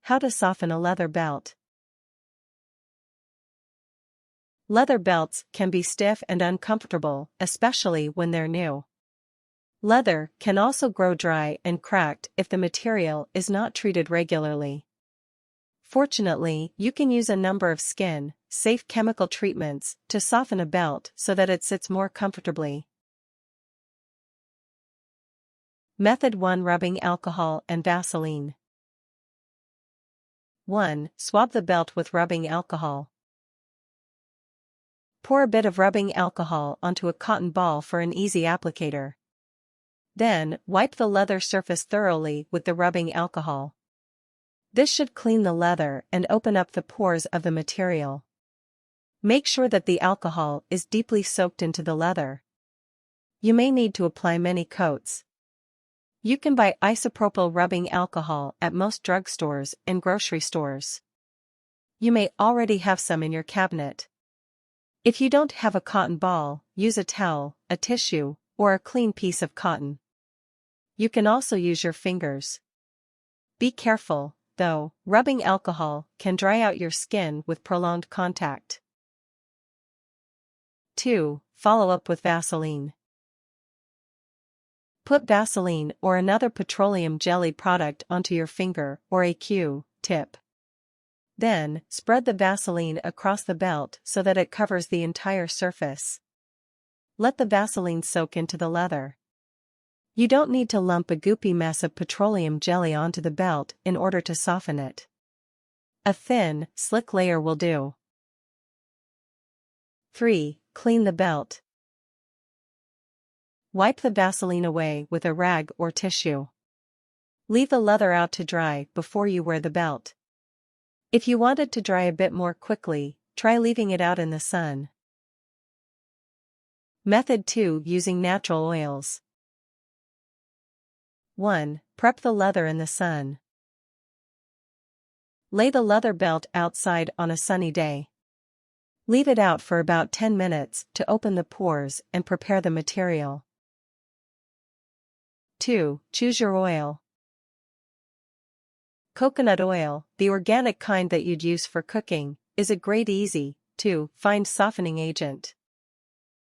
How to soften a leather belt. Leather belts can be stiff and uncomfortable, especially when they're new. Leather can also grow dry and cracked if the material is not treated regularly. Fortunately, you can use a number of skin-safe chemical treatments to soften a belt so that it sits more comfortably. Method 1: Rubbing alcohol and Vaseline. 1. Swab the belt with rubbing alcohol. Pour a bit of rubbing alcohol onto a cotton ball for an easy applicator. Then, wipe the leather surface thoroughly with the rubbing alcohol. This should clean the leather and open up the pores of the material. Make sure that the alcohol is deeply soaked into the leather. You may need to apply many coats. You can buy isopropyl rubbing alcohol at most drugstores and grocery stores. You may already have some in your cabinet. If you don't have a cotton ball, use a towel, a tissue, or a clean piece of cotton. You can also use your fingers. Be careful, though, rubbing alcohol can dry out your skin with prolonged contact. 2. Follow up with Vaseline. Put Vaseline or another petroleum jelly product onto your finger or a Q-tip. Then, spread the Vaseline across the belt so that it covers the entire surface. Let the Vaseline soak into the leather. You don't need to lump a goopy mess of petroleum jelly onto the belt in order to soften it. A thin, slick layer will do. 3. Clean the belt. Wipe the Vaseline away with a rag or tissue. Leave the leather out to dry before you wear the belt. If you want it to dry a bit more quickly, try leaving it out in the sun. Method 2: Using natural oils. 1. Prep the leather in the sun. Lay the leather belt outside on a sunny day. Leave it out for about 10 minutes to open the pores and prepare the material. 2. Choose your oil. Coconut oil, the organic kind that you'd use for cooking, is a great easy-to-find softening agent.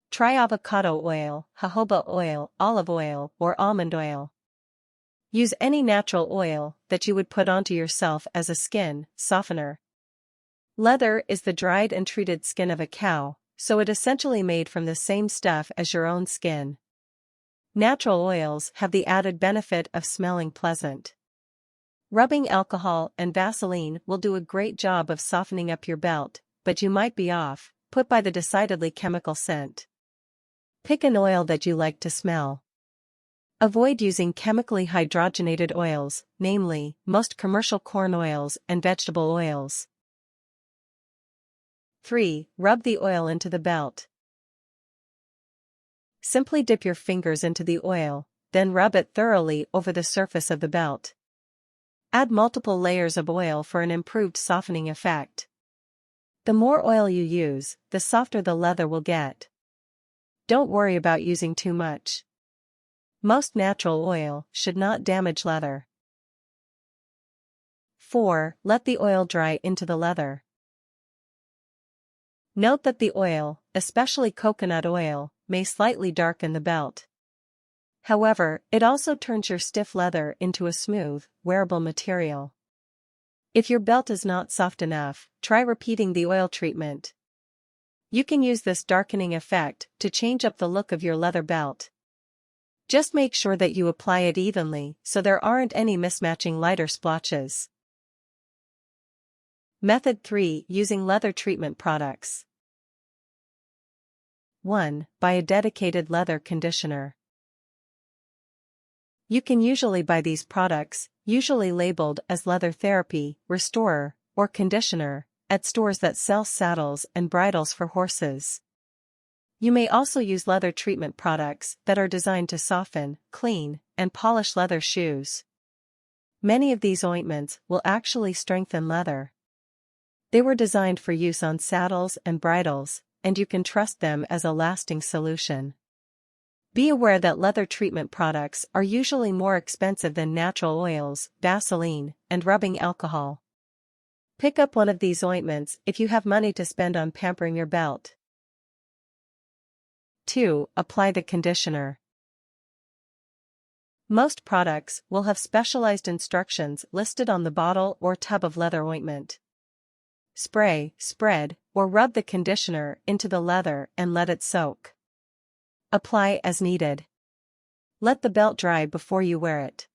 Try avocado oil, jojoba oil, olive oil, or almond oil. Use any natural oil that you would put onto yourself as a skin softener. Leather is the dried and treated skin of a cow, so it essentially made from the same stuff as your own skin. Natural oils have the added benefit of smelling pleasant. Rubbing alcohol and Vaseline will do a great job of softening up your belt, but you might be put by the decidedly chemical scent. Pick an oil that you like to smell. Avoid using chemically hydrogenated oils, namely, most commercial corn oils and vegetable oils. 3. Rub the oil into the belt. Simply dip your fingers into the oil, then rub it thoroughly over the surface of the belt. Add multiple layers of oil for an improved softening effect. The more oil you use, the softer the leather will get. Don't worry about using too much. Most natural oil should not damage leather. 4. Let the oil dry into the leather. Note that the oil, especially coconut oil, may slightly darken the belt. However, it also turns your stiff leather into a smooth, wearable material. If your belt is not soft enough, try repeating the oil treatment. You can use this darkening effect to change up the look of your leather belt. Just make sure that you apply it evenly so there aren't any mismatching lighter splotches. Method 3: Using leather treatment products. 1. Buy a dedicated leather conditioner. You can usually buy these products, usually labeled as leather therapy, restorer, or conditioner, at stores that sell saddles and bridles for horses. You may also use leather treatment products that are designed to soften, clean, and polish leather shoes. Many of these ointments will actually strengthen leather. They were designed for use on saddles and bridles, and you can trust them as a lasting solution. Be aware that leather treatment products are usually more expensive than natural oils, Vaseline, and rubbing alcohol. Pick up one of these ointments if you have money to spend on pampering your belt. 2. Apply the conditioner. Most products will have specialized instructions listed on the bottle or tub of leather ointment. Spray, spread, or rub the conditioner into the leather and let it soak. Apply as needed. Let the belt dry before you wear it.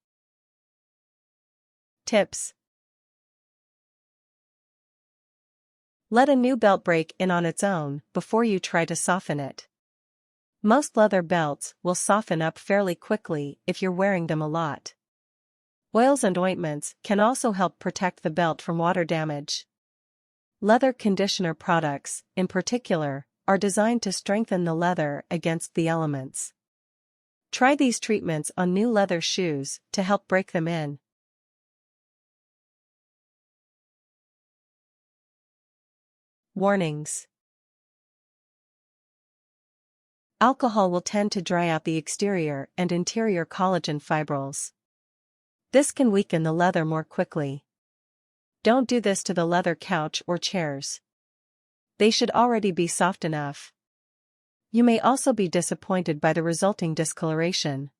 Tips. Let a new belt break in on its own before you try to soften it. Most leather belts will soften up fairly quickly if you're wearing them a lot. Oils and ointments can also help protect the belt from water damage. Leather conditioner products, in particular, are designed to strengthen the leather against the elements. Try these treatments on new leather shoes to help break them in. Warnings. Alcohol will tend to dry out the exterior and interior collagen fibrils. This can weaken the leather more quickly. Don't do this to the leather couch or chairs. They should already be soft enough. You may also be disappointed by the resulting discoloration.